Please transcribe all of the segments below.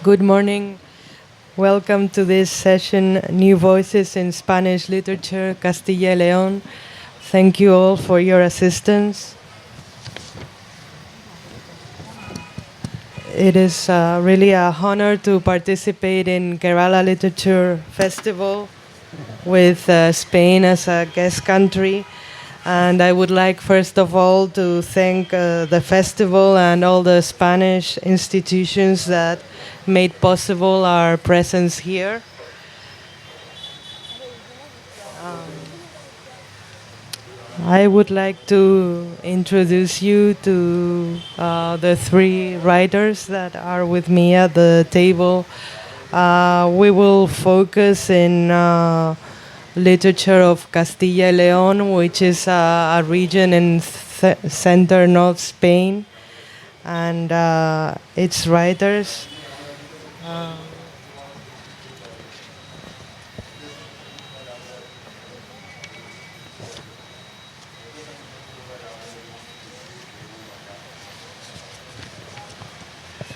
Good morning. Welcome to this session, New Voices in Spanish Literature, Castilla y León. Thank you all for your assistance. It is really a honor to participate in Kerala Literature Festival with Spain as a guest country. And I would like, first of all, to thank the festival and all the Spanish institutions that made possible our presence here. I would like to introduce you to the three writers that are with me at the table. We will focus in literature of Castilla y León, which is a region in center north Spain, and its writers.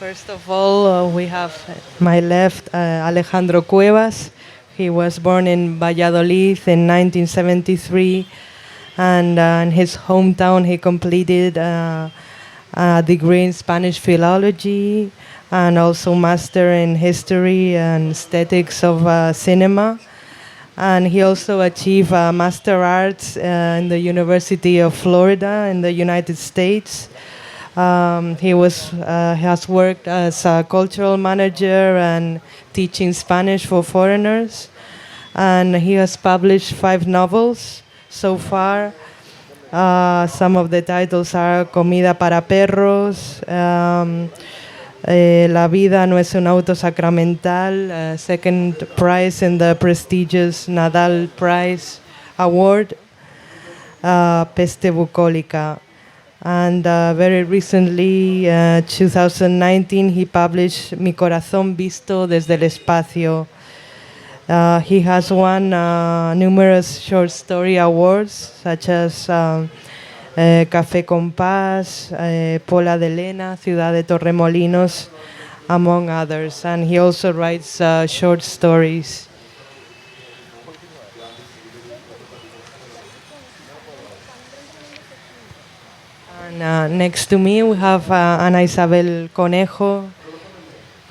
First of all, we have my left Alejandro Cuevas. He was born in Valladolid in 1973, and in his hometown he completed a degree in Spanish philology and also master in history and aesthetics of cinema. And he also achieved master arts in the University of Florida in the United States. He has worked as a cultural manager and teaching Spanish for foreigners, and he has published 5 novels so far. Some of the titles are Comida para Perros, La vida no es un auto sacramental, second prize in the prestigious Nadal Prize Award, Peste bucólica. And very recently, 2019, he published Mi corazón visto desde el espacio. He has won numerous short story awards, such as Café con Paz, Pola de Lena, Ciudad de Torremolinos, among others. And he also writes short stories. And next to me, we have Ana Isabel Conejo.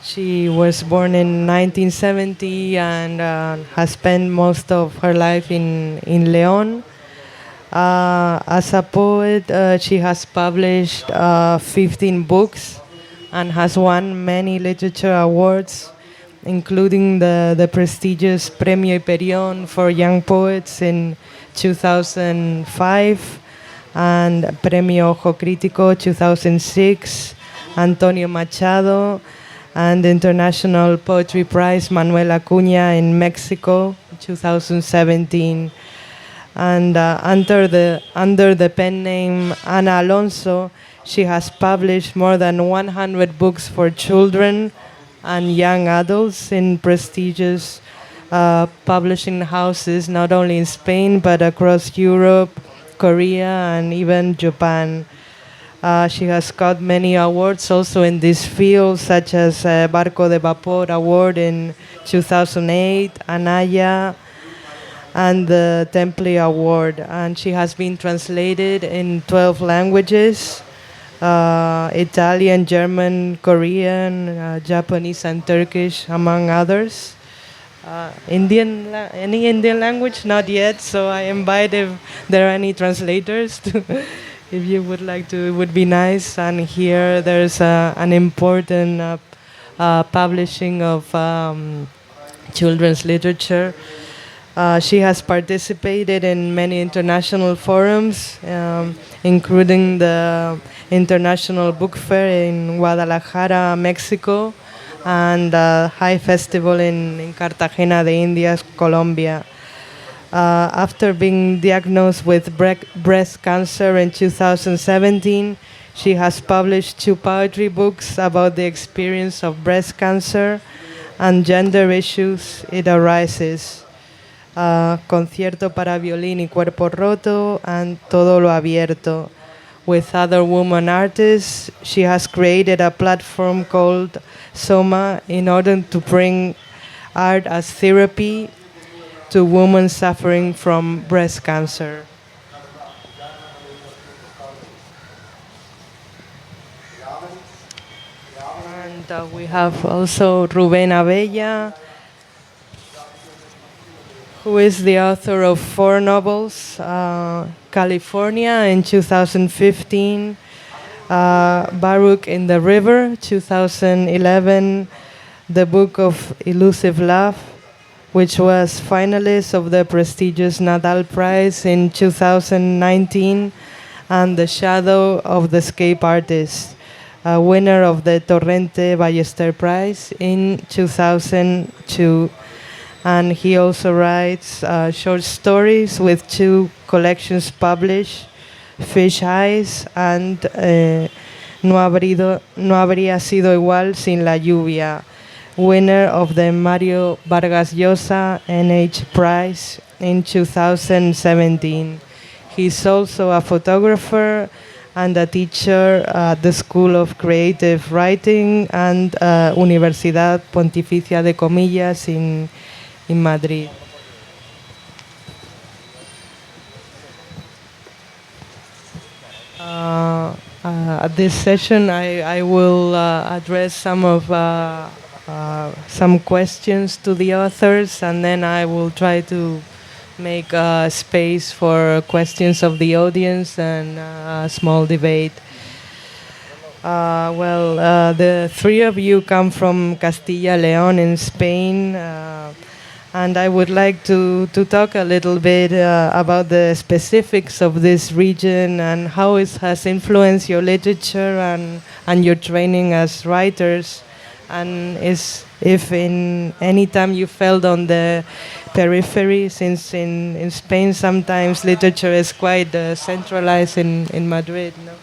She was born in 1970 and has spent most of her life in León. As a poet, she has published 15 books and has won many literature awards, including the prestigious Premio Hiperión for Young Poets in 2005 and Premio Ojo Crítico 2006, Antonio Machado, and the International Poetry Prize Manuel Acuña in Mexico 2017. And under the pen name Ana Alonso, she has published more than 100 books for children and young adults in prestigious publishing houses, not only in Spain but across Europe, Korea, and even Japan. She has got many awards also in this field, such as Barco de Vapor Award in 2008, Anaya, and the Temple Award. And she has been translated in 12 languages, Italian, German, Korean, Japanese, and Turkish, among others. Any Indian language? Not yet, so I invite if there are any translators to if you would like to, it would be nice. And here there's an important publishing of children's literature. She has participated in many international forums, including the International Book Fair in Guadalajara, Mexico, and High Festival in Cartagena de Indias, Colombia. After being diagnosed with breast cancer in 2017, she has published 2 poetry books about the experience of breast cancer and gender issues it arises. Concierto para violín y cuerpo roto and Todo lo abierto. With other women artists, she has created a platform called Soma in order to bring art as therapy to women suffering from breast cancer. And we have also Rubén Abella, who is the author of 4 novels, California in 2015, Baruch in the River, 2011, The Book of Elusive Love, which was finalist of the prestigious Nadal Prize in 2019, and The Shadow of the Escape Artist, winner of the Torrente Ballester Prize in 2002. And he also writes short stories with 2 collections published, Fish Eyes and No habría sido igual sin la lluvia, winner of the Mario Vargas Llosa NH Prize in 2017. He's also a photographer and a teacher at the School of Creative Writing and Universidad Pontificia de Comillas in Madrid. At this session, I will address some questions to the authors, and then I will try to make space for questions of the audience and a small debate. The 3 of you come from Castilla Y León in Spain, and I would like to talk a little bit about the specifics of this region and how it has influenced your literature and your training as writers, and if in any time you felt on the periphery, since in Spain sometimes literature is quite centralized in Madrid. No?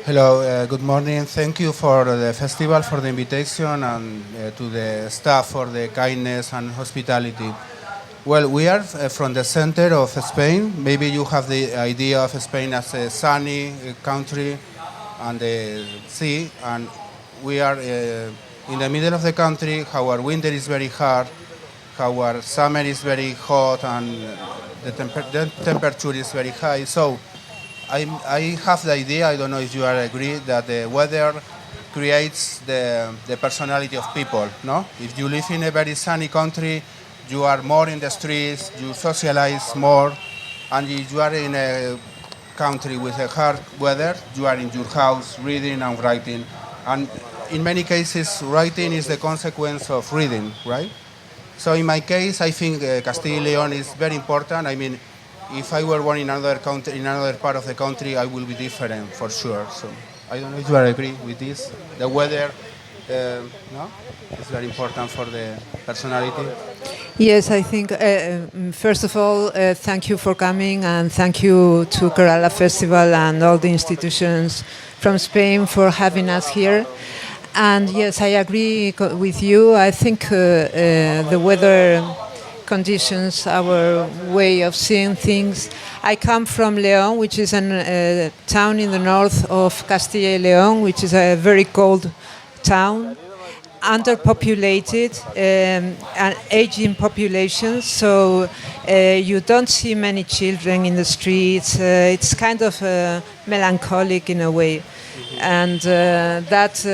Hello, good morning. Thank you for the festival, for the invitation, and to the staff for the kindness and hospitality. Well, we are from the center of Spain. Maybe you have the idea of Spain as a sunny country and the sea, and we are in the middle of the country. Our winter is very hard, our summer is very hot, and the temperature is very high. So I have the idea, I don't know if you are agree, that the weather creates the personality of people, no? If you live in a very sunny country, you are more in the streets, you socialize more, and if you are in a country with a hard weather, you are in your house reading and writing. And in many cases, writing is the consequence of reading, right? So in my case, I think Castilla y León is very important. I mean, if I were born in another country, in another part of the country, I will be different for sure. So I don't know if you agree with this. The weather, no, is very important for the personality. Yes, I think first of all, thank you for coming, and thank you to Kerala Festival and all the institutions from Spain for having us here. And yes, I agree with you. I think the weather conditions, our way of seeing things. I come from León, which is a town in the north of Castilla y León, which is a very cold town, underpopulated, and aging population, so you don't see many children in the streets. It's kind of melancholic in a way. And that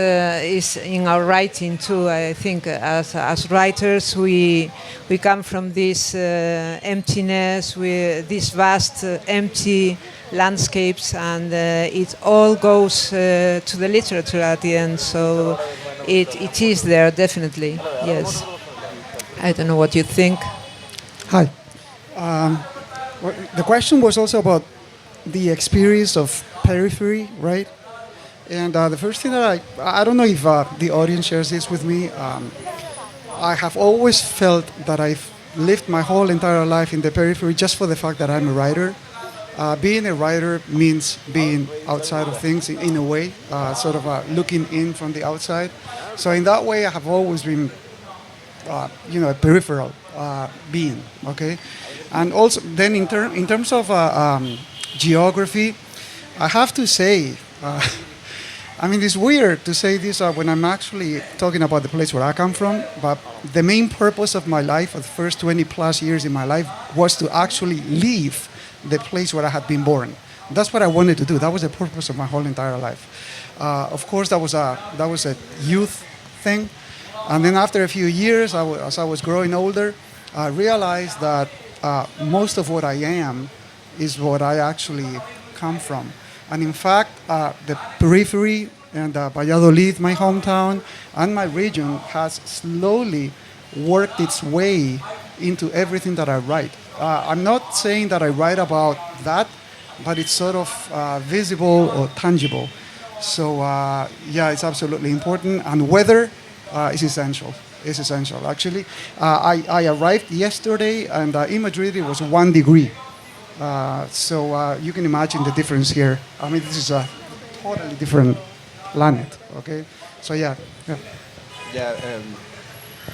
is in our writing too. I think as writers we come from this emptiness, with these vast empty landscapes, and it all goes to the literature at the end. So it is there, definitely. Yes. I don't know what you think. Hi. The question was also about the experience of periphery, right? And the first thing that I don't know if the audience shares this with me, I have always felt that I've lived my whole entire life in the periphery just for the fact that I'm a writer. Being a writer means being outside of things in a way, sort of looking in from the outside. So in that way, I have always been, a peripheral being, okay? And also then in terms of geography, I have to say, I mean, it's weird to say this when I'm actually talking about the place where I come from, but the main purpose of my life, of the first 20 plus years in my life, was to actually leave the place where I had been born. That's what I wanted to do. That was the purpose of my whole entire life. Of course, that was a youth thing. And then after a few years, as I was growing older, I realized that most of what I am is what I actually come from. And in fact, the periphery and Valladolid, my hometown, and my region has slowly worked its way into everything that I write. I'm not saying that I write about that, but it's sort of visible or tangible. So yeah, it's absolutely important. And weather is essential. It's essential, actually. I arrived yesterday, and in Madrid it was 1 degree. So you can imagine the difference here. I mean, this is a totally different planet, okay? So yeah. Yeah,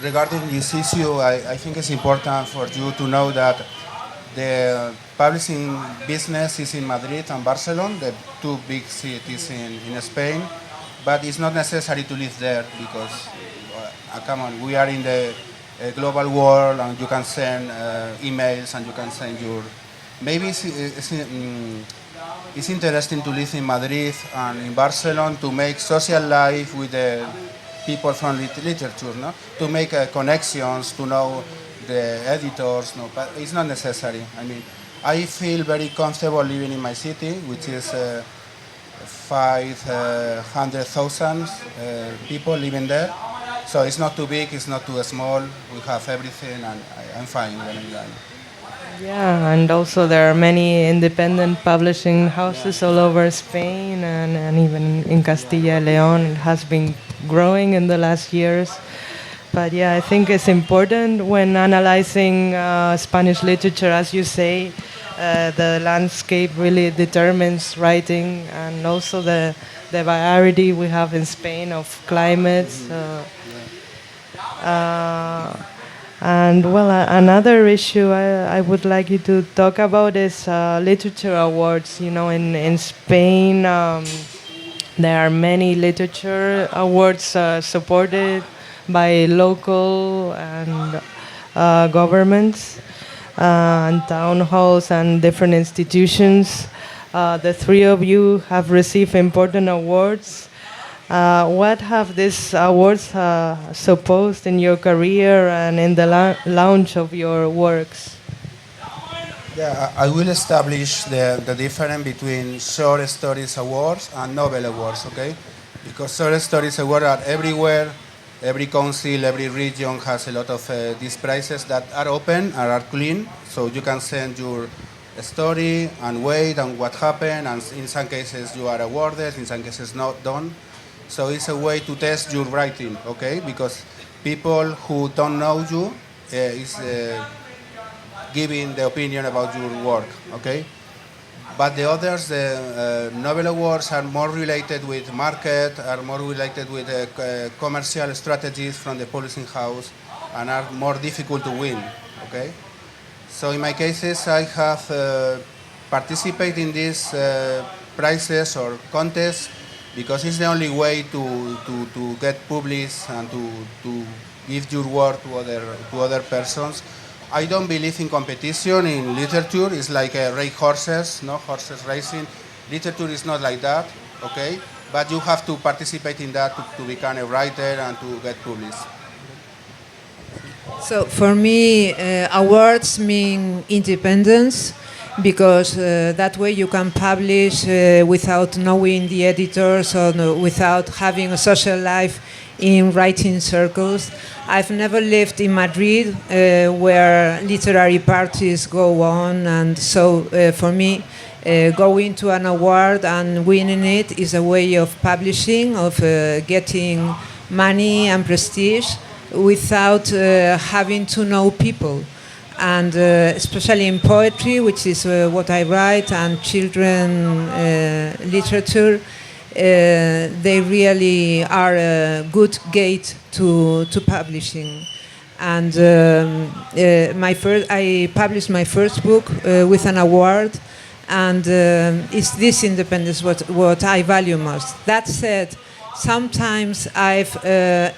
regarding this issue, I think it's important for you to know that the publishing business is in Madrid and Barcelona, the two big cities in Spain, but it's not necessary to live there because, come on, we are in the global world and you can send emails and you can send your... Maybe it's interesting to live in Madrid and in Barcelona to make social life with the people from literature, no? To make connections, to know the editors, no? But it's not necessary. I mean, I feel very comfortable living in my city, which is 500,000 people living there. So it's not too big, it's not too small. We have everything, and I'm fine living there. Yeah, and also there are many independent publishing houses all over Spain and even in Castilla Y León. It has been growing in the last years. But yeah, I think it's important when analyzing Spanish literature, as you say, the landscape really determines writing, and also the variety we have in Spain of climates. And well, another issue I would like you to talk about is literature awards. You know, in Spain, there are many literature awards supported by local and governments and town halls and different institutions. The three of you have received important awards. What have these awards supposed in your career and in the launch of your works? Yeah, I will establish the difference between short stories awards and novel awards, okay? Because short stories awards are everywhere. Every council, every region has a lot of these prizes that are open and are clean, so you can send your story and wait and what happened, and in some cases you are awarded, in some cases not done. So it's a way to test your writing, okay? Because people who don't know you is giving the opinion about your work, okay? But the others, the Nobel Awards, are more related with market, are more related with commercial strategies from the publishing house, and are more difficult to win, okay? So in my cases, I have participated in these prizes or contests because it's the only way to get published and to give your work to other persons. I don't believe in competition in literature. It's like race horses, no horses racing. Literature is not like that, okay? But you have to participate in that to become a writer and to get published. So for me, awards mean independence, because that way you can publish without knowing the editors or without having a social life in writing circles. I've never lived in Madrid where literary parties go on, and so for me going to an award and winning it is a way of publishing, of getting money and prestige without having to know people. And especially in poetry, which is what I write, and children literature, they really are a good gate to publishing. And I published my first book with an award, And it's this independence what I value most. That said, sometimes I've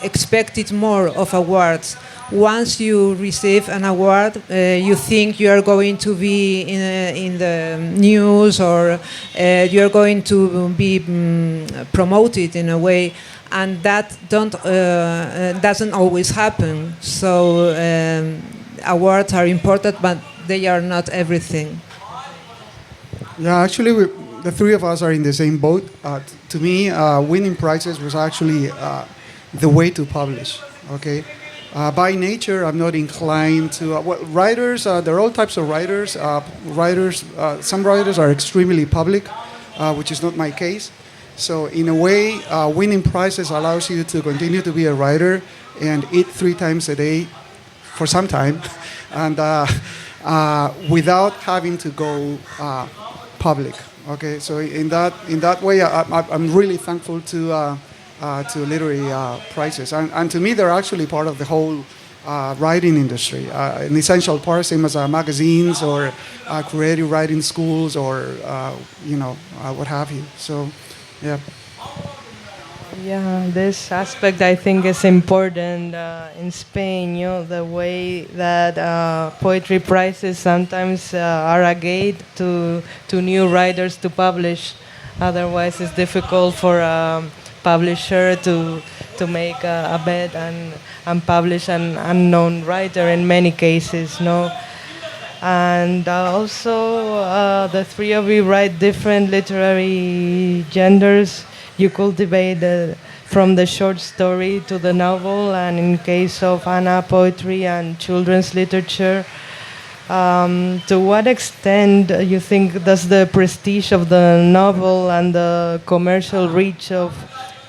expected more of awards. Once you receive an award, you think you are going to be in the news, or you're going to be promoted in a way, and that doesn't always happen. So awards are important, but they are not everything. Yeah, actually, the three of us are in the same boat. To me, winning prizes was actually the way to publish. Okay, by nature, I'm not inclined to. Writers, there are all types of writers. Some writers are extremely public, which is not my case. So, in a way, winning prizes allows you to continue to be a writer and eat 3 times a day for some time, and without having to go public. Okay, so in that way, I'm really thankful to literary prizes, and to me, they're actually part of the whole writing industry, an essential part, same as magazines or creative writing schools, or what have you. So, yeah. Yeah, this aspect I think is important in Spain. The way that poetry prizes sometimes are a gate to new writers to publish. Otherwise, it's difficult for a publisher to make a bet and publish an unknown writer in many cases. No. And also, the three of you write different literary genders. You cultivate from the short story to the novel, and in case of Anna, poetry and children's literature. To what extent you think does the prestige of the novel and the commercial reach of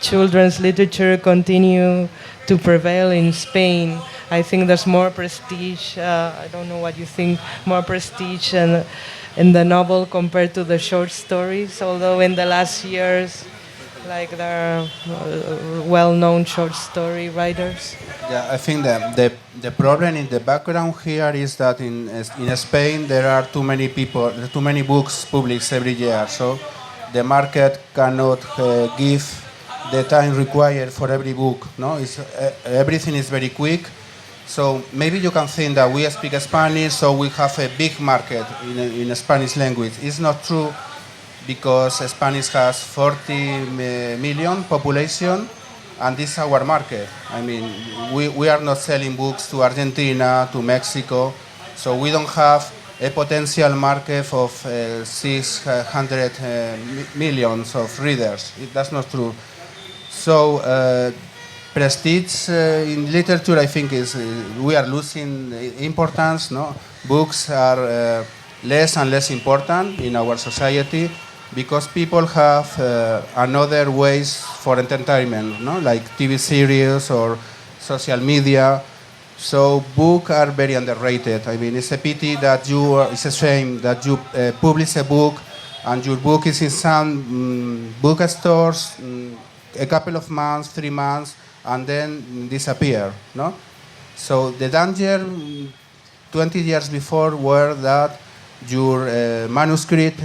children's literature continue to prevail in Spain? I think there's more prestige, I don't know what you think, more prestige in the novel compared to the short stories, although in the last years, like there are well-known short story writers. Yeah, I think that the problem in the background here is that in Spain there are too many books published every year, so the market cannot give the time required for every book. No, everything is very quick. So maybe you can think that we speak Spanish, so we have a big market in Spanish language. It's not true, because Spanish has 40 million population, and this is our market. I mean, we are not selling books to Argentina, to Mexico, so we don't have a potential market of 600 millions of readers. That's not true. So prestige in literature, I think, is we are losing importance. No, books are less and less important in our society, because people have another ways for entertainment, no? Like TV series or social media. So books are very underrated. I mean, it's a pity that it's a shame that you publish a book and your book is in some bookstores a couple of months, 3 months, and then disappear, no? So the danger 20 years before were that your manuscript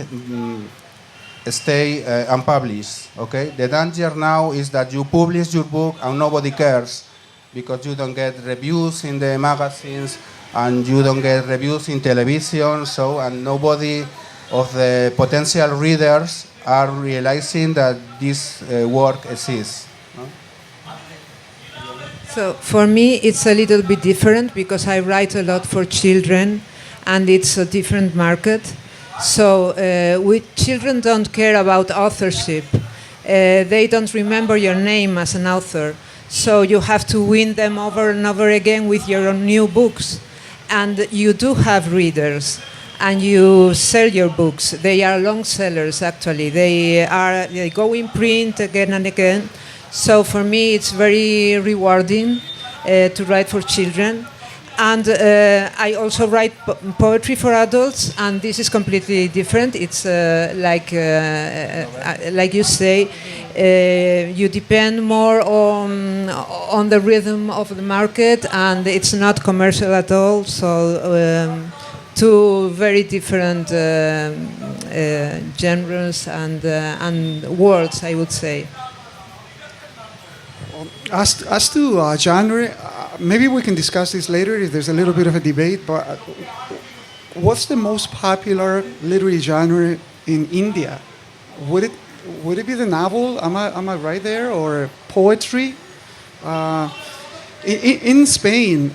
stay unpublished. Okay. The danger now is that you publish your book and nobody cares, because you don't get reviews in the magazines and you don't get reviews in television. So, and nobody of the potential readers are realizing that this work exists. No? So for me, it's a little bit different, because I write a lot for children, and it's a different market. So children don't care about authorship. They don't remember your name as an author. So you have to win them over and over again with your own new books. And you do have readers, and you sell your books. They are long sellers, actually. They go in print again and again. So for me, it's very rewarding to write for children. And I also write poetry for adults, and this is completely different. It's like you say, you depend more on the rhythm of the market, and it's not commercial at all. So two very different genres and worlds, I would say. As to genre, maybe we can discuss this later if there's a little bit of a debate, but what's the most popular literary genre in India? Would it be the novel? Am I right there? Or poetry? In Spain,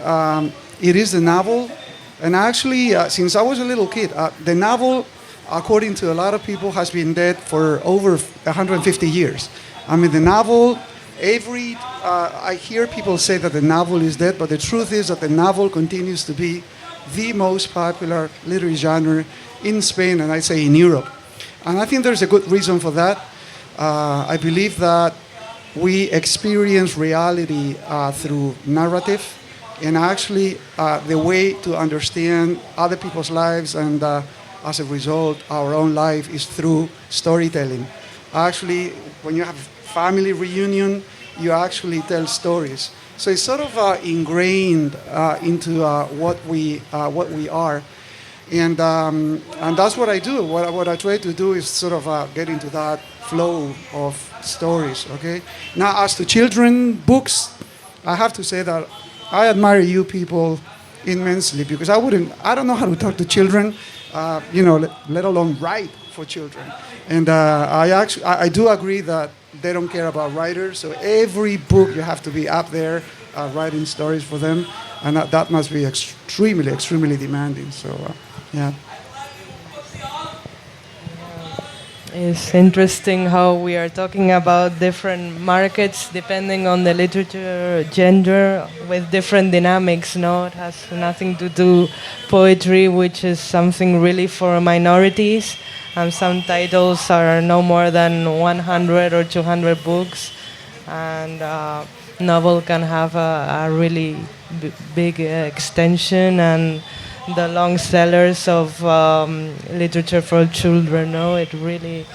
it is the novel. And actually, since I was a little kid, the novel, according to a lot of people, has been dead for over 150 years. I mean, the novel, I hear people say that the novel is dead, but the truth is that the novel continues to be the most popular literary genre in Spain, and I'd say in Europe. And I think there's a good reason for that. I believe that we experience reality through narrative, and actually the way to understand other people's lives and as a result our own life is through storytelling. Actually, when you have family reunion, you actually tell stories. So it's sort of ingrained into what we are. And that's what I do. What I try to do is sort of get into that flow of stories, okay? Now, as to children books, I have to say that I admire you people immensely, because I don't know how to talk to children, let alone write for children. And I do agree that they don't care about writers, so every book you have to be up there writing stories for them, and that must be extremely, extremely demanding. So, yeah. It's interesting how we are talking about different markets depending on the literature gender with different dynamics. No, it has nothing to do poetry, which is something really for minorities. Some titles are no more than 100 or 200 books, and novel can have a really big extension, and the long sellers of literature for children, no, it really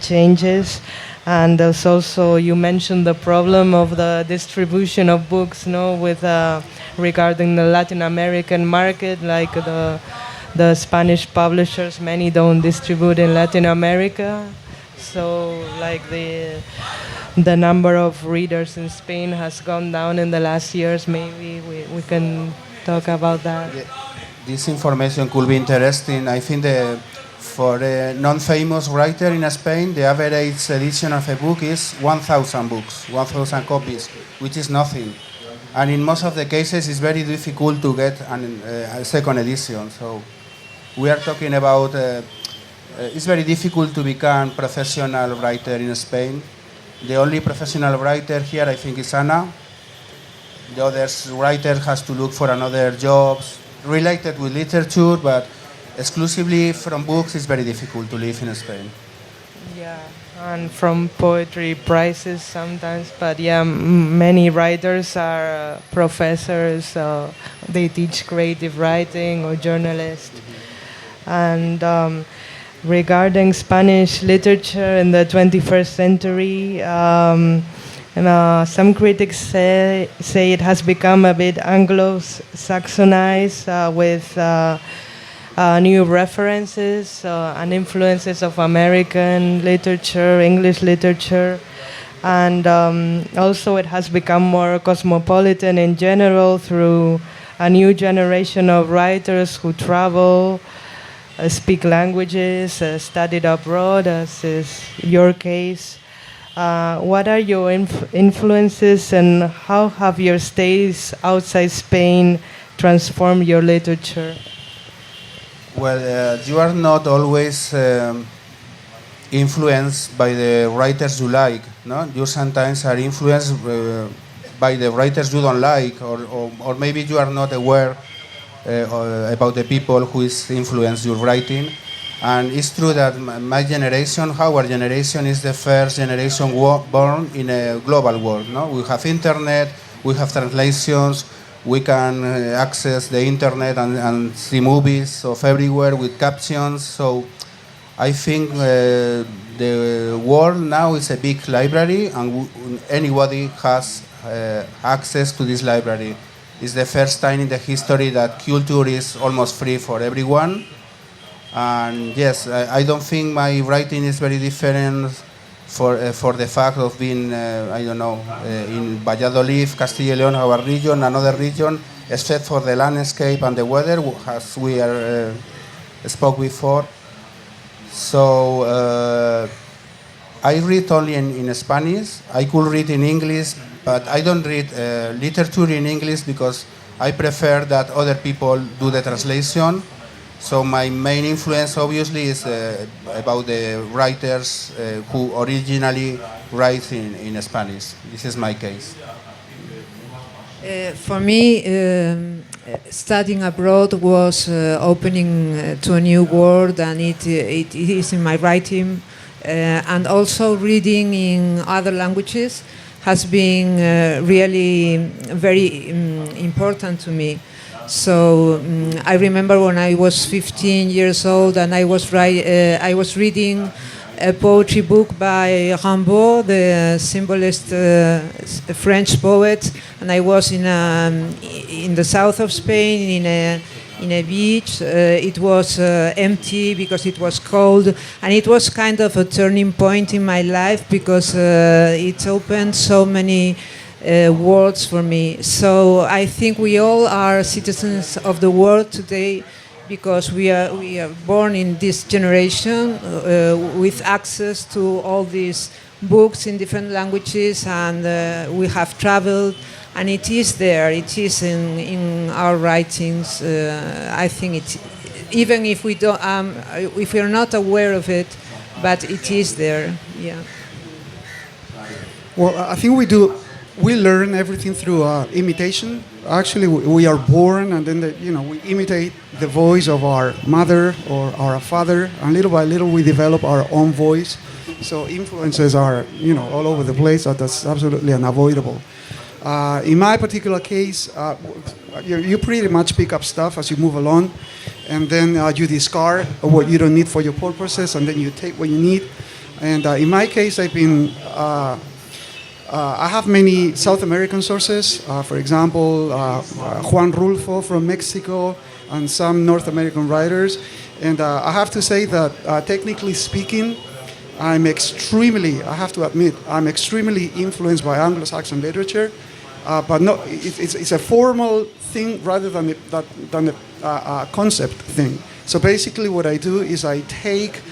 changes. And there's also, you mentioned the problem of the distribution of books, no, with regarding the Latin American market, like the Spanish publishers, many don't distribute in Latin America. So like the number of readers in Spain has gone down in the last years. Maybe we can talk about that. Yeah. This information could be interesting. I think for a non-famous writer in Spain, the average edition of a book is 1,000 books, 1,000 copies, which is nothing. And in most of the cases, it's very difficult to get a second edition. So we are talking about, it's very difficult to become professional writer in Spain. The only professional writer here, I think, is Ana. The other writer has to look for another jobs related with literature, but exclusively from books, it's very difficult to live in Spain. Yeah, and from poetry prizes sometimes, but yeah, many writers are professors, they teach creative writing or journalists. And regarding Spanish literature in the 21st century, some critics say it has become a bit Anglo-Saxonized with new references and influences of American literature, English literature, and also it has become more cosmopolitan in general through a new generation of writers who travel, speak languages, studied abroad, as is your case. What are your influences, and how have your stays outside Spain transformed your literature? Well, you are not always influenced by the writers you like, no? You sometimes are influenced by the writers you don't like, or maybe you are not aware about the people who is influenced your writing. And it's true that my generation, our generation, is the first generation born in a global world. No? We have internet, we have translations, we can access the internet and see movies of everywhere with captions. So I think the world now is a big library, and anybody has access to this library. It's the first time in the history that culture is almost free for everyone. And yes, I don't think my writing is very different for the fact of being, I don't know, in Valladolid, Castilla Y León, our region, another region, except for the landscape and the weather, as we are spoke before. So I read only in Spanish. I could read in English, but I don't read literature in English because I prefer that other people do the translation. So my main influence, obviously, is about the writers who originally write in Spanish. This is my case. For me, studying abroad was opening to a new world, and it is in my writing. And also reading in other languages has been really very important to me. So I remember when I was 15 years old and I was reading a poetry book by Rimbaud, the symbolist French poet, and I was in the south of Spain in a beach. It was empty because it was cold, and it was kind of a turning point in my life because it opened so many words for me. So I think we all are citizens of the world today because we are born in this generation with access to all these books in different languages, and we have traveled, and it is there. It is in our writings. I think it, even if we don't, if we are not aware of it, but it is there. Yeah. Well, I think we learn everything through imitation. Actually, we are born, and then we imitate the voice of our mother or our father, and little by little we develop our own voice. So influences are all over the place. That's absolutely unavoidable. In my particular case, you pretty much pick up stuff as you move along, and then you discard what you don't need for your purposes, and then you take what you need. And in my case, I have many South American sources. For example, Juan Rulfo from Mexico and some North American writers. And I have to say that technically speaking, I have to admit, I'm extremely influenced by Anglo-Saxon literature. But no, it's a formal thing rather than a concept thing. So basically what I do is I take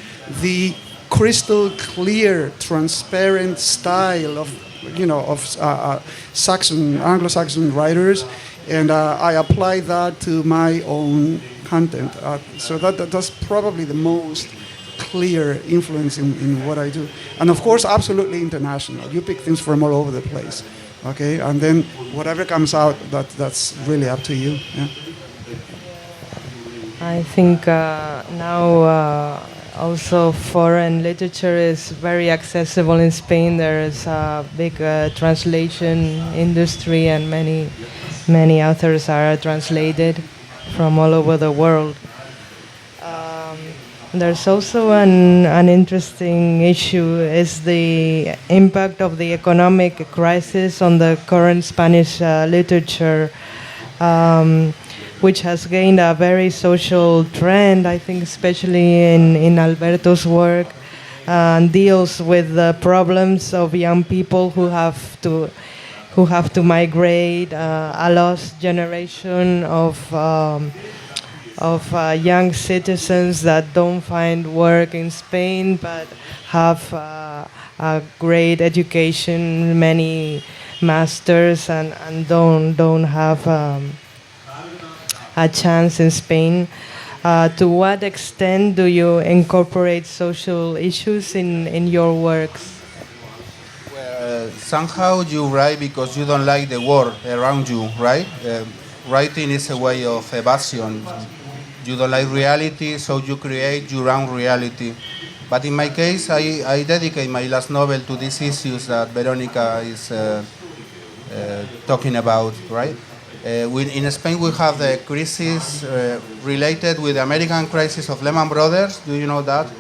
the crystal clear, transparent style of Anglo-Saxon writers, and I apply that to my own content. So that's probably the most clear influence in what I do. And of course, absolutely international. You pick things from all over the place, okay? And then whatever comes out, that's really up to you. Yeah. I think now also foreign literature is very accessible in Spain. There is a big translation industry, and many authors are translated from all over the world. There's also an interesting issue is the impact of the economic crisis on the current Spanish literature, which has gained a very social trend, I think, especially in Alberto's work, and deals with the problems of young people who have to migrate, a lost generation of young citizens that don't find work in Spain but have a great education, many masters, and don't have a chance in Spain. To what extent do you incorporate social issues in your works? Well, somehow you write because you don't like the world around you, right? Writing is a way of evasion. You don't like reality, so you create your own reality. But in my case, I dedicate my last novel to these issues that Verónica is talking about, right? In Spain, we have the crisis related with the American crisis of Lehman Brothers. Do you know that?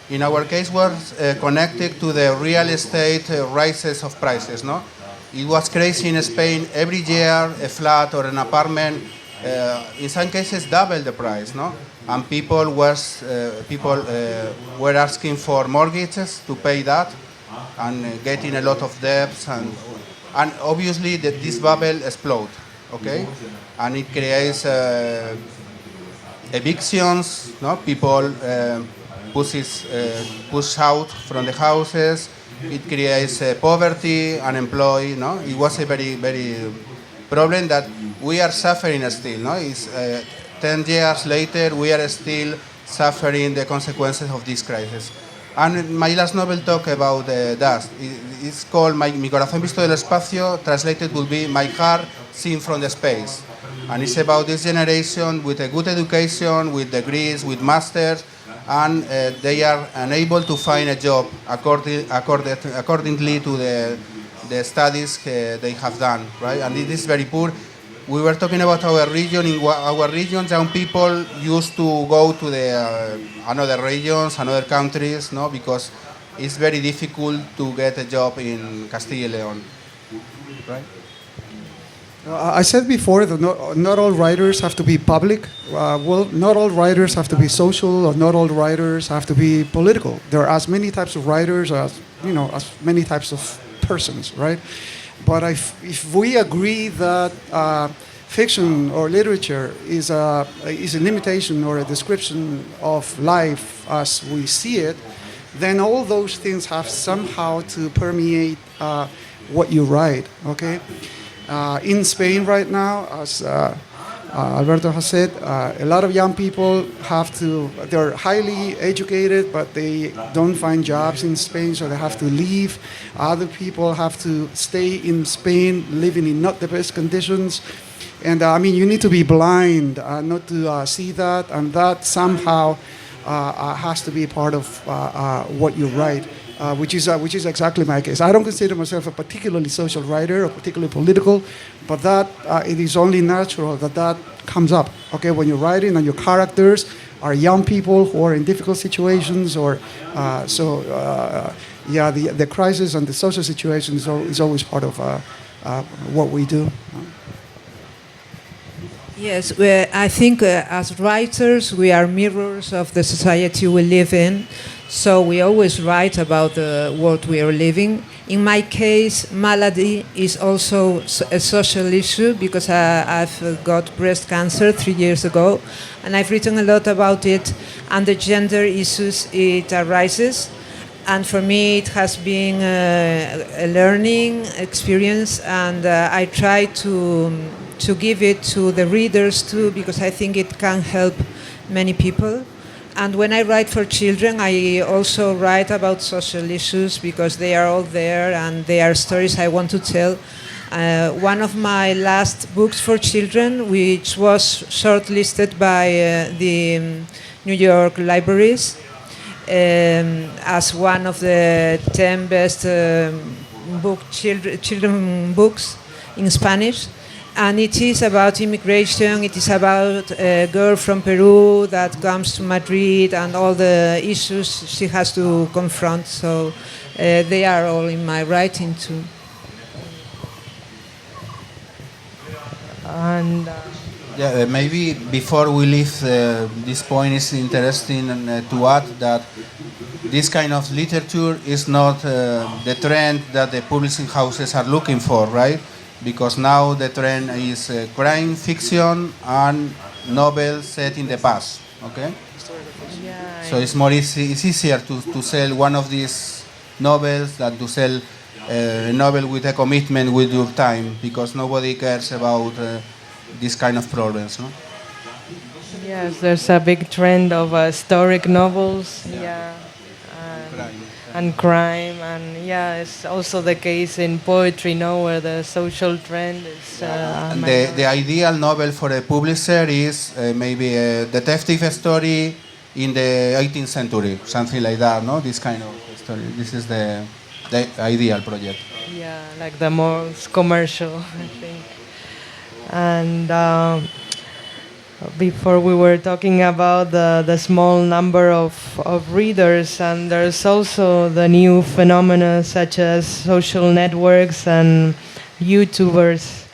In our case, was connected to the real estate rises of prices, no? It was crazy in Spain. Every year, a flat or an apartment, in some cases, double the price, no? And people were asking for mortgages to pay that, and getting a lot of debts, and obviously this bubble explode, okay? And it creates evictions, no? People push out from the houses. It creates poverty, unemployed, no? It was a very, very problem that we are suffering still, no? It's 10 years later, we are still suffering the consequences of this crisis. And my last novel talk about that. It's called Mi corazón visto del espacio, translated will be My heart seen from the space. And it's about this generation with a good education, with degrees, with masters, and they are unable to find a job accordingly to the studies they have done, right? And it is very poor. We were talking about our region. In our region, young people used to go to the another regions, another countries, no, because it's very difficult to get a job in Castilla y León, right? I said before that not all writers have to be public. Well, not all writers have to be social, or not all writers have to be political. There are as many types of writers as many types of persons, right? But if we agree that fiction or literature is an imitation or a description of life as we see it, then all those things have somehow to permeate what you write, okay? In Spain right now, as Alberto has said, a lot of young people they're highly educated, but they don't find jobs in Spain, so they have to leave. Other people have to stay in Spain, living in not the best conditions. And you need to be blind not to see that, and that somehow has to be part of what you write. Which is exactly my case. I don't consider myself a particularly social writer or particularly political, but that it is only natural that comes up. Okay, when you're writing and your characters are young people who are in difficult situations, or the crisis and the social situation is always part of what we do. Yes, I think as writers we are mirrors of the society we live in. So we always write about the world we are living. In my case, malady is also a social issue because I've got breast cancer 3 years ago, and I've written a lot about it and the gender issues it arises. And for me, it has been a learning experience, and I try to give it to the readers too, because I think it can help many people. And when I write for children, I also write about social issues because they are all there and they are stories I want to tell. One of my last books for children, which was shortlisted by the New York libraries as one of the 10 best children books in Spanish. And it is about immigration. It is about a girl from Peru that comes to Madrid and all the issues she has to confront. So they are all in my writing too. And maybe before we leave this point, it's interesting to add that this kind of literature is not the trend that the publishing houses are looking for, right? Because now the trend is crime fiction and novels set in the past, okay? yeah, So it's it's easier to sell one of these novels than to sell a novel with a commitment with your time, because nobody cares about these kind of problems, no? yes, there's a big trend of historic novels, and crime, and it's also the case in poetry, where the social trend is. And the ideal novel for a publisher is maybe a detective story in the 18th century, something like that, no? This kind of story. This is the ideal project. Yeah, like the most commercial, I think. And before we were talking about the small number of readers, and there's also the new phenomena such as social networks and YouTubers,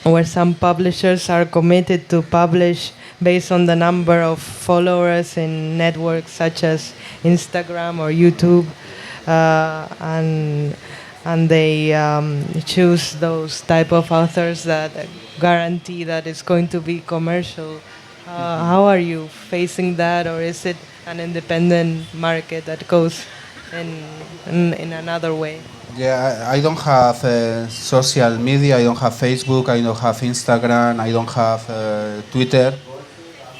where some publishers are committed to publish based on the number of followers in networks such as Instagram or YouTube, and they choose those type of authors that guarantee that it's going to be commercial. How are you facing that, or is it an independent market that goes in another way? Yeah, I don't have social media. I don't have Facebook. I don't have Instagram. I don't have Twitter.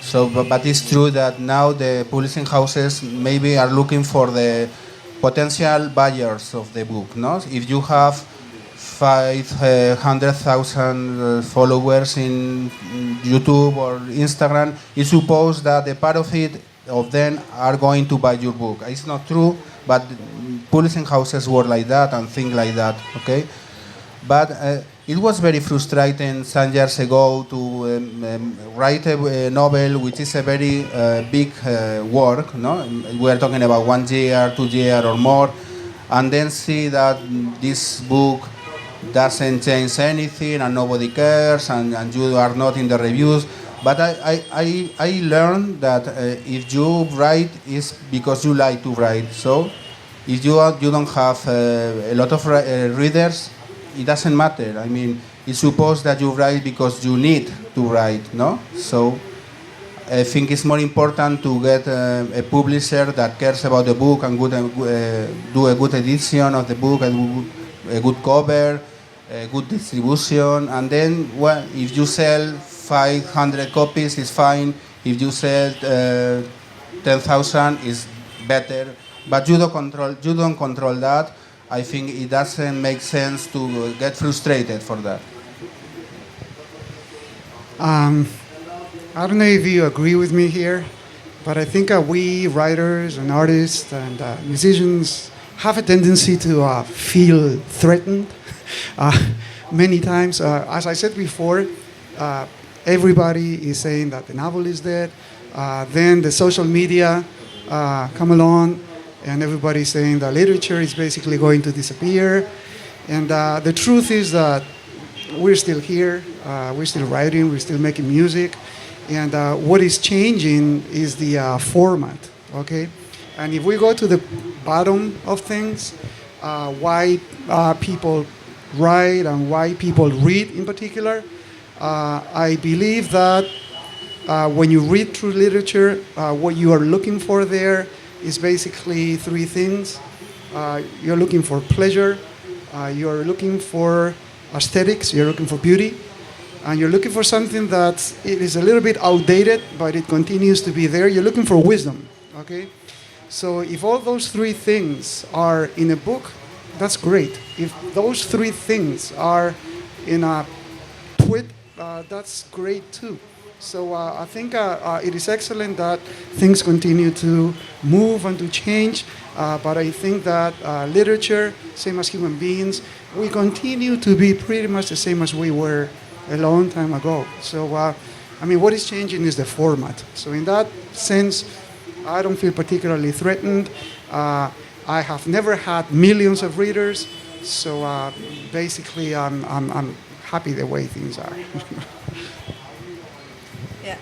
So, but it's true that now the publishing houses maybe are looking for the potential buyers of the book. No, if you have 500,000 followers in YouTube or Instagram, it's supposed that a part of them are going to buy your book. It's not true, but publishing houses work like that and think like that. Okay, but it was very frustrating some years ago to write a novel, which is a very big work. No, we are talking about 1 year, 2 years, or more, and then see that this book doesn't change anything and nobody cares, and you are not in the reviews. But I learned that if you write, it's because you like to write. So if you don't have a lot of readers, it doesn't matter. I mean, it's supposed that you write because you need to write, no? So I think it's more important to get a publisher that cares about the book and do a good edition of the book, a good cover, a good distribution, and then, well, if you sell 500 copies, it's fine. If you sell 10,000, it's better. But you don't control that. I think it doesn't make sense to get frustrated for that. I don't know if you agree with me here, but I think we writers and artists and musicians have a tendency to feel threatened many times. As I said before, everybody is saying that the novel is dead. Then the social media come along, and everybody's saying that literature is basically going to disappear. And the truth is that we're still here, we're still writing, we're still making music. And what is changing is the format, okay? And if we go to the bottom of things, why people write and why people read in particular, I believe that when you read through literature, what you are looking for there is basically three things. You're looking for pleasure, you're looking for aesthetics, you're looking for beauty, and you're looking for something that it is a little bit outdated, but it continues to be there. You're looking for wisdom, okay? So if all those three things are in a book, that's great. If those three things are in a tweet, that's great too. So I think it is excellent that things continue to move and to change, but I think that literature, same as human beings, we continue to be pretty much the same as we were a long time ago. So, I mean, what is changing is the format. So in that sense, I don't feel particularly threatened. I have never had millions of readers, so basically I'm happy the way things are. Yeah.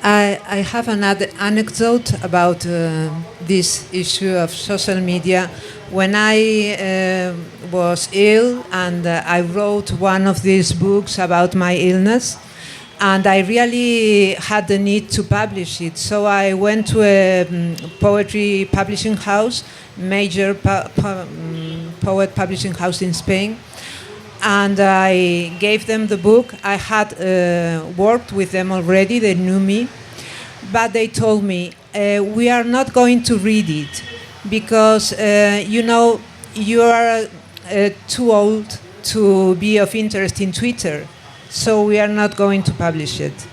I have another anecdote about this issue of social media. When I was ill and I wrote one of these books about my illness, and I really had the need to publish it. So I went to a poetry publishing house, major poet publishing house in Spain, and I gave them the book. I had worked with them already, they knew me, but they told me, we are not going to read it because, you are too old to be of interest in Twitter, so we are not going to publish it.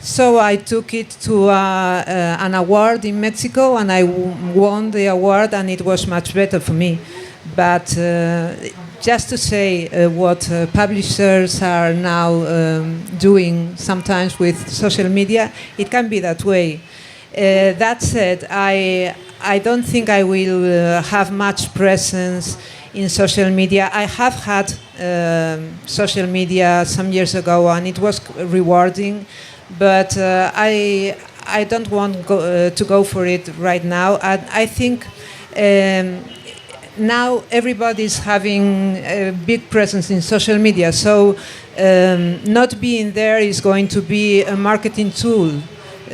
So I took it to an award in Mexico, and I won the award, and it was much better for me. But just to say what publishers are now doing sometimes with social media, it can be that way. That said, I don't think I will have much presence in social media. I have had social media some years ago, and it was rewarding, but I don't want to go for it right now. And I think now everybody's having a big presence in social media, so not being there is going to be a marketing tool.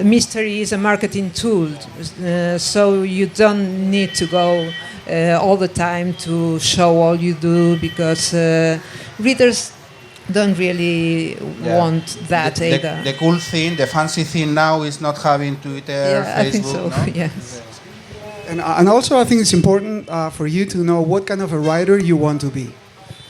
Mystery is a marketing tool, so you don't need to go all the time to show all you do, because readers don't really want that either. The cool thing, the fancy thing now is not having Twitter, Facebook. I think so. No? Yes. And also, I think it's important for you to know what kind of a writer you want to be.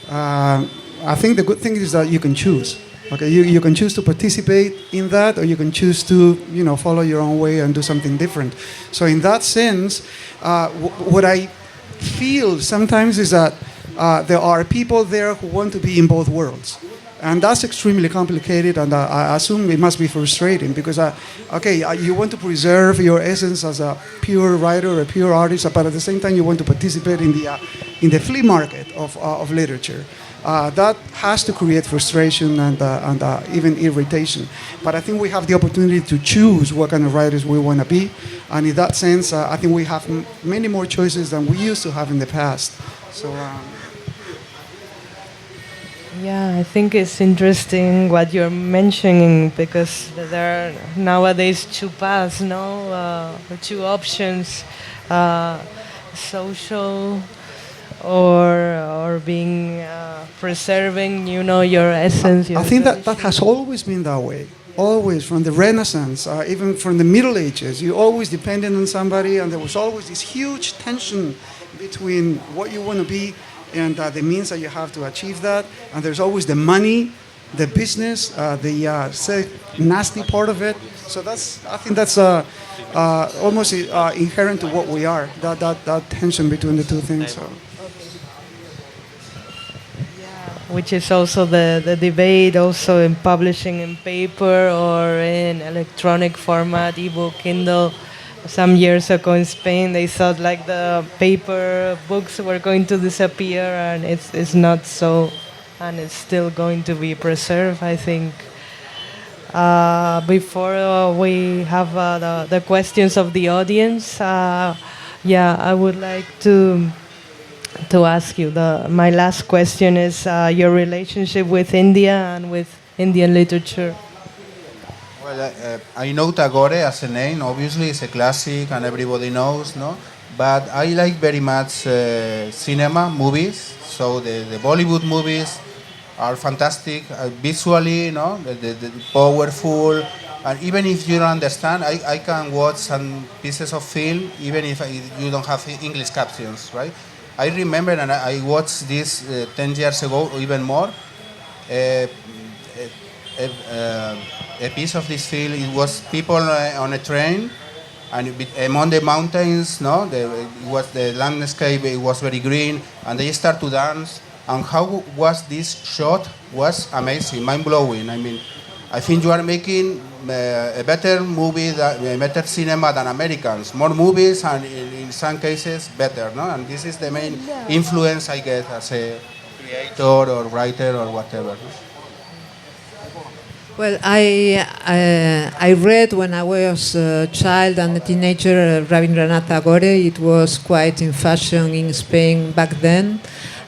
I think the good thing is that you can choose. Okay, you can choose to participate in that, or you can choose to, follow your own way and do something different. So in that sense, what I feel sometimes is that there are people there who want to be in both worlds. And that's extremely complicated, and I assume it must be frustrating, because, you want to preserve your essence as a pure writer, a pure artist, but at the same time you want to participate in the flea market of literature. That has to create frustration and even irritation. But I think we have the opportunity to choose what kind of writers we want to be. And in that sense, I think we have many more choices than we used to have in the past. So. Yeah, I think it's interesting what you're mentioning, because there are nowadays two paths, two options, social or being preserving, your essence. I think that has always been that way. Always, from the Renaissance, even from the Middle Ages, you always depended on somebody, and there was always this huge tension between what you want to be and the means that you have to achieve that. And there's always the money, the business, the nasty part of it. So I think that's almost inherent to what we are, that tension between the two things. So. Which is also the debate also in publishing in paper or in electronic format, ebook, Kindle. Some years ago in Spain, they thought like the paper books were going to disappear, and it's not so, and it's still going to be preserved, I think. Before we have the questions of the audience, I would like to ask you. My last question is your relationship with India and with Indian literature. Well, I know Tagore as a name. Obviously, it's a classic and everybody knows, no? But I like very much cinema, movies. So the Bollywood movies are fantastic visually, the powerful. And even if you don't understand, I can watch some pieces of film, even if you don't have English captions, right? I remember, and I watched this 10 years ago, or even more. A piece of this film, it was people on a train, and among the mountains, it was the landscape, it was very green, and they start to dance. And how was this shot? Was amazing, mind-blowing. I mean, I think you are making a better movie, a better cinema than Americans. More movies, and in some cases, better, no? And this is the main influence I get as a creator or writer or whatever. No? Well, I read when I was a child and a teenager Rabindranath Tagore. It was quite in fashion in Spain back then.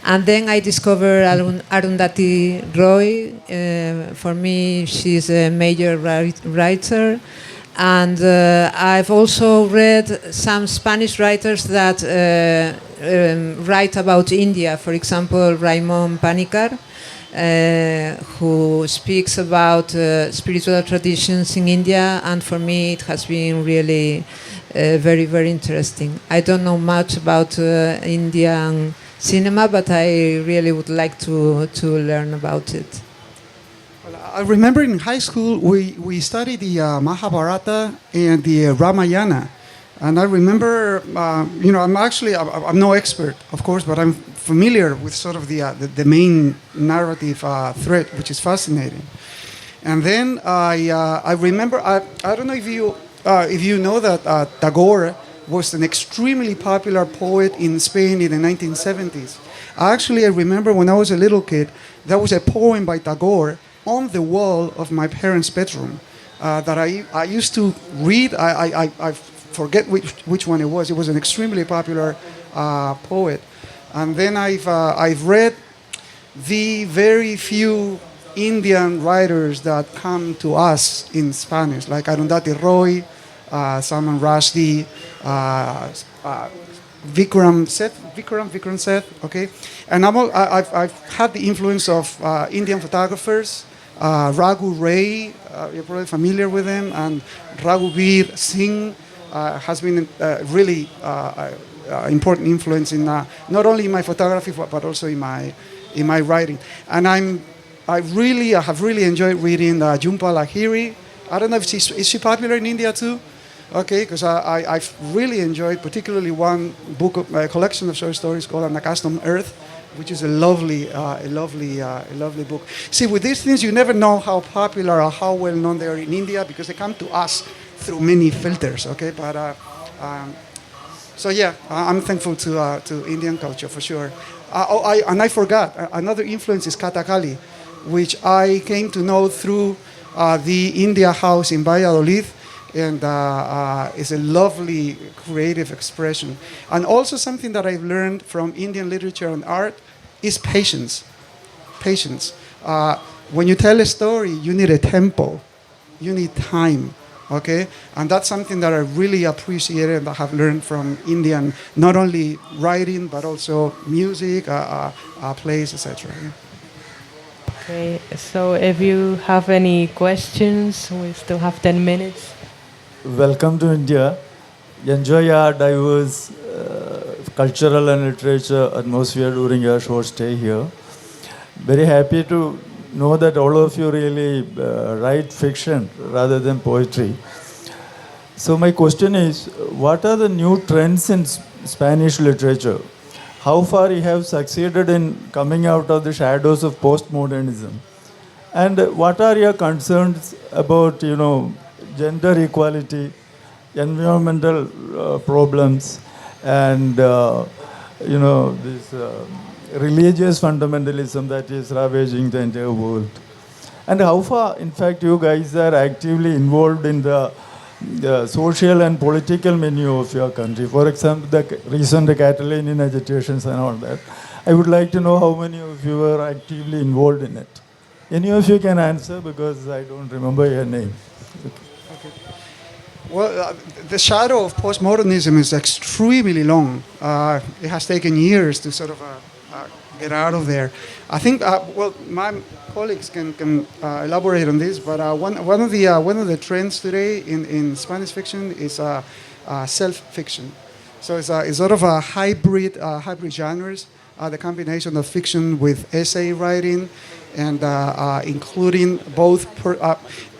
And then I discovered Arundhati Roy. For me, she's a major writer. And I've also read some Spanish writers that write about India. For example, Raimon Panikkar, who speaks about spiritual traditions in India. And for me, it has been really very, very interesting. I don't know much about Indian cinema, but I really would like to learn about it. Well, I remember in high school we studied the Mahabharata and the Ramayana, and I remember I'm no expert, of course, but I'm familiar with sort of the main narrative thread, which is fascinating. And then I remember I don't know if you know that Tagore was an extremely popular poet in Spain in the 1970s. Actually, I remember when I was a little kid, there was a poem by Tagore on the wall of my parents' bedroom that I used to read. I forget which one it was. It was an extremely popular poet. And then I've read the very few Indian writers that come to us in Spanish, like Arundhati Roy, Salman Rushdie, Vikram Seth, okay? And I've had the influence of Indian photographers, Raghu Ray, you're probably familiar with him, and Raghuveer Singh has been really important influence in not only in my photography but also in my writing. And I have really enjoyed reading Jhumpa Lahiri. I don't know if is she popular in India too? Okay, because I've really enjoyed particularly one book, a collection of short stories called Unaccustomed Earth, which is a lovely book. See, with these things, you never know how popular or how well known they are in India because they come to us through many filters. Okay, but so yeah, I'm thankful to Indian culture for sure. I forgot another influence is Kathakali, which I came to know through the India House in Valladolid, and it's a lovely creative expression. And also something that I've learned from Indian literature and art is patience. Patience. When you tell a story, you need a tempo, you need time, okay? And that's something that I really appreciated and I have learned from Indian, not only writing, but also music, plays, etc. Yeah. Okay, so if you have any questions, we still have 10 minutes. Welcome to India. Enjoy our diverse cultural and literature atmosphere during your short stay here. Very happy to know that all of you really write fiction rather than poetry. So my question is, what are the new trends in Spanish literature? How far you have succeeded in coming out of the shadows of postmodernism? And what are your concerns about, gender equality, environmental problems, and, this religious fundamentalism that is ravaging the entire world? And how far, in fact, you guys are actively involved in the social and political menu of your country? For example, the recent Catalanian agitations and all that. I would like to know how many of you are actively involved in it. Any of you can answer because I don't remember your name. Okay. Well, the shadow of postmodernism is extremely long. It has taken years to sort of get out of there. I think, my colleagues can elaborate on this, but one of the trends today in Spanish fiction is self-fiction. So it's sort of a hybrid genres, the combination of fiction with essay writing, and including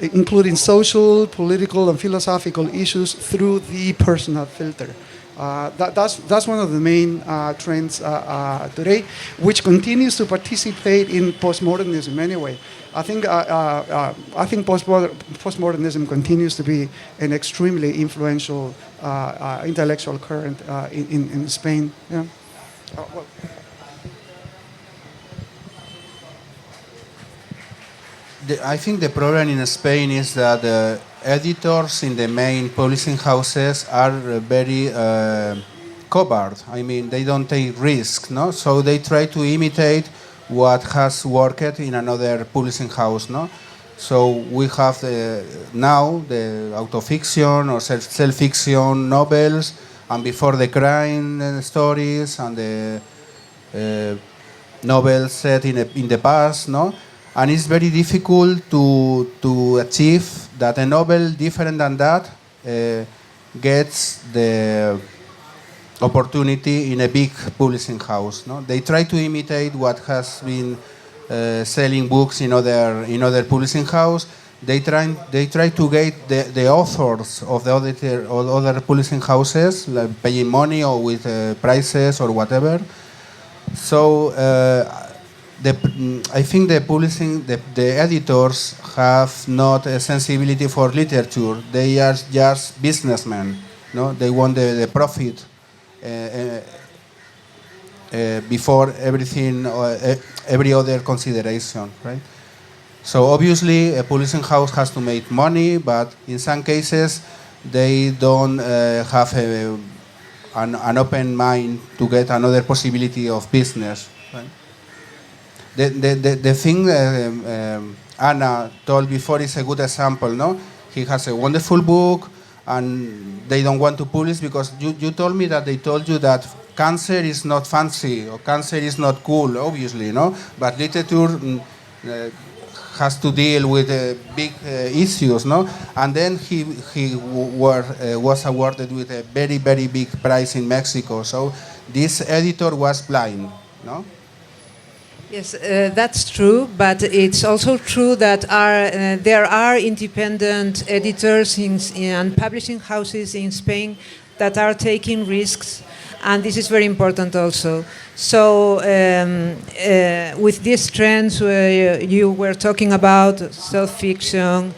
including social, political, and philosophical issues through the personal filter. That's one of the main trends today, which continues to participate in postmodernism anyway. I think postmodernism continues to be an extremely influential intellectual current in Spain. Yeah. I think the problem in Spain is that the editors in the main publishing houses are very coward. I mean, they don't take risks, no? So they try to imitate what has worked in another publishing house, no? So we have now the autofiction or self-fiction novels, and before the crime stories, and the novels set in the past, no? And it's very difficult to achieve that a novel different than that gets the opportunity in a big publishing house. No? They try to imitate what has been selling books in other publishing house. They try to get the authors of the other publishing houses, like paying money or with prices or whatever. So. I think the editors have not a sensibility for literature. They are just businessmen. No, they want the profit before everything, every other consideration, right? So obviously, a publishing house has to make money, but in some cases, they don't have an open mind to get another possibility of business. Right? The thing Anna told before is a good example. No, he has a wonderful book, and they don't want to publish because you told me that they told you that cancer is not fancy or cancer is not cool, obviously, no, but literature has to deal with big issues, no? And then he was awarded with a very, very big prize in Mexico. So this editor was blind, no? Yes, that's true, but it's also true that there are independent editors and publishing houses in Spain that are taking risks, and this is very important also. So with these trends you were talking about, self-fiction,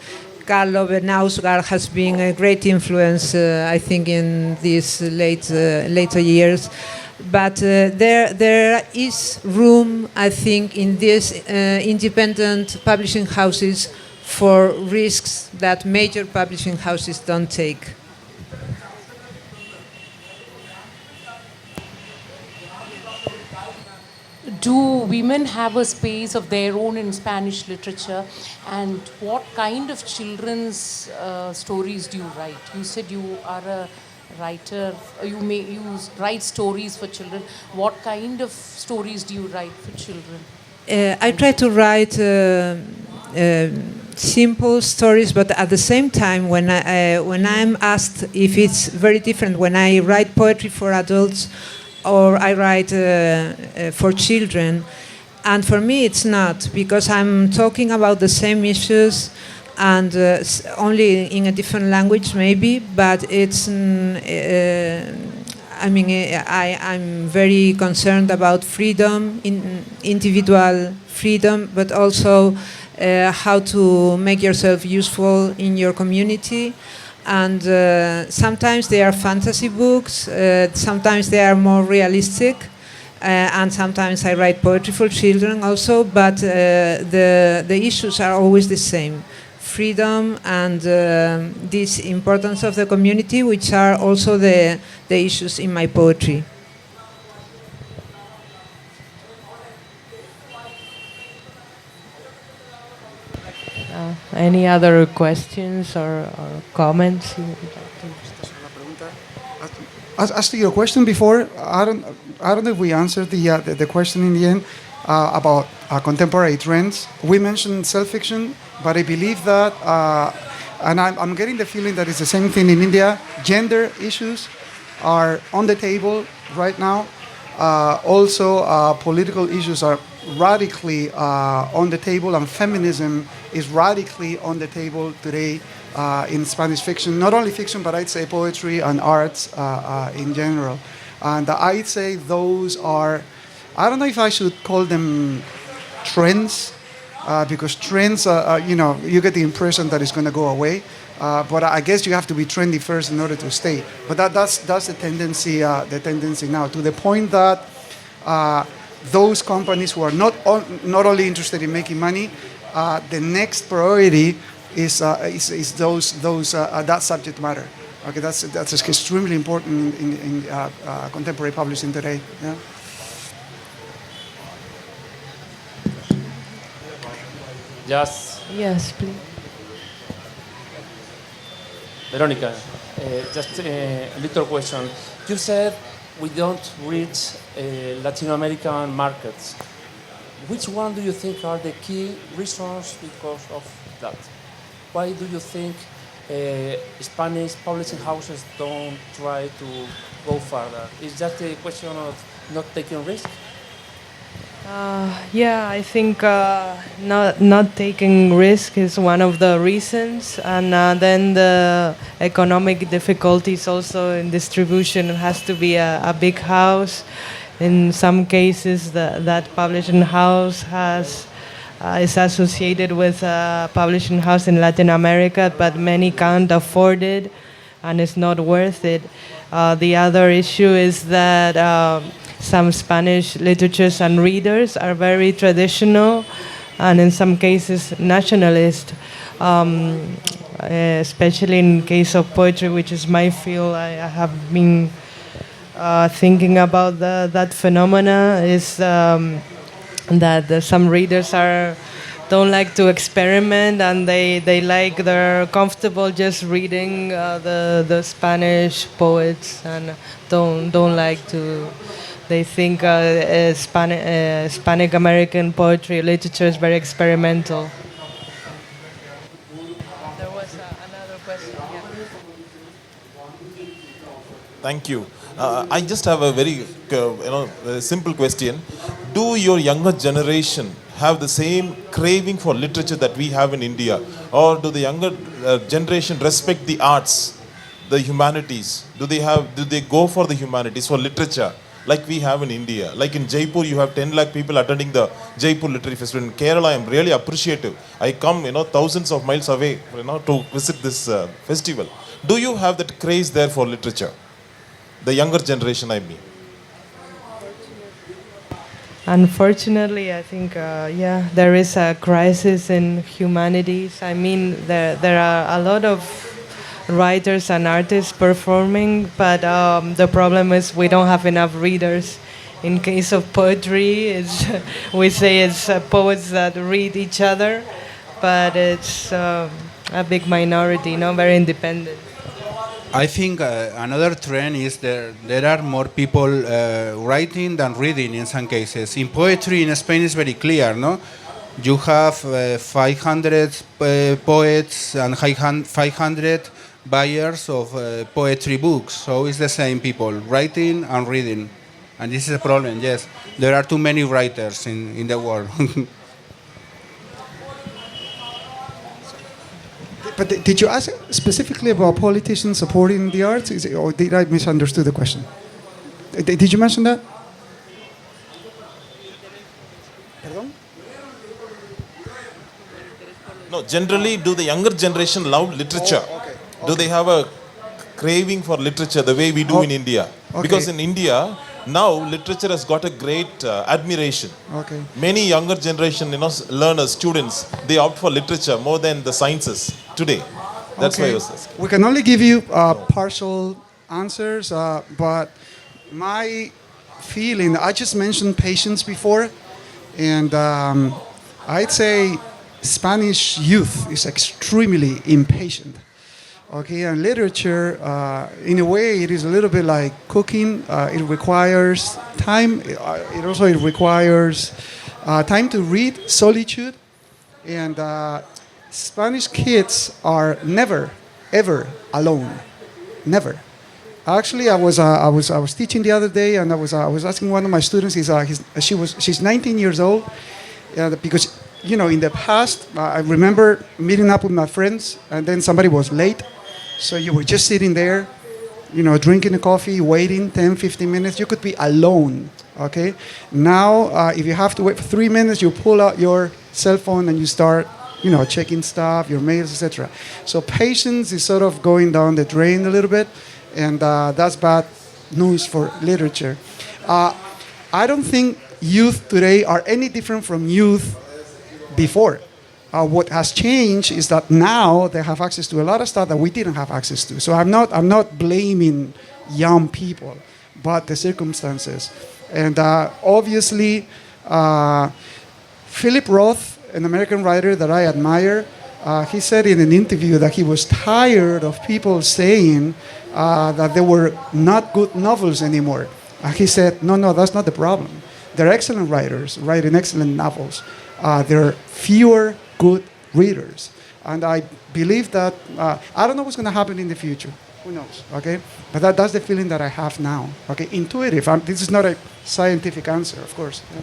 Carlo Benausgar has been a great influence, I think, in these later years. But there is room, I think, in these independent publishing houses for risks that major publishing houses don't take. Do women have a space of their own in Spanish literature? And what kind of children's stories do you write? You said you are a writer, you write stories for children. What kind of stories do you write for children? I try to write simple stories, but at the same time, when I'm asked if it's very different when I write poetry for adults or I write for children, and for me it's not, because I'm talking about the same issues and only in a different language maybe, but it's I'm very concerned about freedom, individual freedom, but also how to make yourself useful in your community. And sometimes they are fantasy books, sometimes they are more realistic, and sometimes I write poetry for children also, but the issues are always the same. Freedom and this importance of the community, which are also the issues in my poetry. Any other questions or comments you would like to? As to your question before, I don't know if we answered the question in the end about contemporary trends. We mentioned self-fiction, but I believe that, and I'm getting the feeling that it's the same thing in India. Gender issues are on the table right now. Also, political issues are radically on the table, and feminism is radically on the table today in Spanish fiction. Not only fiction, but I'd say poetry and arts in general. And I'd say those are, I don't know if I should call them trends, because trends, you get the impression that it's going to go away. But I guess you have to be trendy first in order to stay. But that's the tendency now, to the point that those companies who are not only interested in making money, the next priority is that subject matter. Okay, that's extremely important in contemporary publishing today. Yeah. Yes, please. Verónica, just a little question. You said we don't reach Latin American markets. Which one do you think are the key reasons because of that? Why do you think Spanish publishing houses don't try to go further? Is that a question of not taking risk? Yeah, I think not taking risk is one of the reasons, and then the economic difficulties also in distribution. It has to be a big house. In some cases, that publishing house is associated with a publishing house in Latin America, but many can't afford it, and it's not worth it. The other issue is that some Spanish literatures and readers are very traditional, and in some cases nationalist. Especially in case of poetry, which is my field, I have been thinking about that phenomena. Is that some readers don't like to experiment, and they're comfortable just reading the Spanish poets, and don't like to. They think Hispanic American poetry literature is very experimental. There was another question. Yeah. Thank you. I just have a very simple question. Do your younger generation have the same craving for literature that we have in India, or do the younger generation respect the arts, the humanities? Do they go for the humanities, for literature, like we have in India? Like in Jaipur, you have 10 lakh people attending the Jaipur Literary Festival. In Kerala, I am really appreciative. I come, thousands of miles away, to visit this festival. Do you have that craze there for literature? The younger generation, I mean. Unfortunately, I think, there is a crisis in humanities. I mean, there are a lot of writers and artists performing, but the problem is we don't have enough readers. In case of poetry, we say it's poets that read each other, but it's a big minority, very independent. I think another trend is there are more people writing than reading in some cases. In poetry in Spain is very clear, no? You have 500 poets and 500 buyers of poetry books, so it's the same people, writing and reading. And this is a problem, yes. There are too many writers in the world. But did you ask specifically about politicians supporting the arts, or did I misunderstood the question? Did you mention that? Pardon? No, generally, do the younger generation love literature? Okay. Do they have a craving for literature the way we do in India? Okay. Because in India, now literature has got a great admiration. Okay. Many younger generation, learners, students, they opt for literature more than the sciences today. That's why I was asking. We can only give you partial answers, but my feeling, I just mentioned patience before, and I'd say Spanish youth is extremely impatient. Okay, and literature, in a way, it is a little bit like cooking. It requires time. It also requires time to read, solitude, and Spanish kids are never, ever alone. Never. Actually, I was teaching the other day, and I was asking one of my students. She's 19 years old, because in the past, I remember meeting up with my friends, and then somebody was late. So you were just sitting there, drinking a coffee, waiting 10, 15 minutes. You could be alone, okay? Now, if you have to wait for 3 minutes, you pull out your cell phone and you start, checking stuff, your mails, etc. So patience is sort of going down the drain a little bit, and that's bad news for literature. I don't think youth today are any different from youth before. What has changed is that now they have access to a lot of stuff that we didn't have access to. So I'm not blaming young people, but the circumstances. And obviously, Philip Roth, an American writer that I admire, he said in an interview that he was tired of people saying that there were not good novels anymore. He said, no, that's not the problem. They're excellent writers, writing excellent novels. There are fewer good readers. And I believe that, I don't know what's going to happen in the future. Who knows, okay? But that's the feeling that I have now, okay? Intuitive. This is not a scientific answer, of course. Yeah.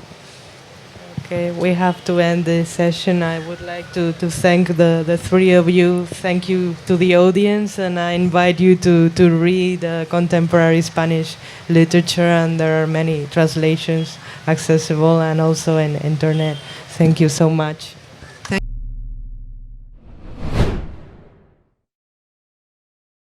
Okay, we have to end the session. I would like to thank the three of you. Thank you to the audience, and I invite you to read contemporary Spanish literature, and there are many translations accessible and also on internet. Thank you so much.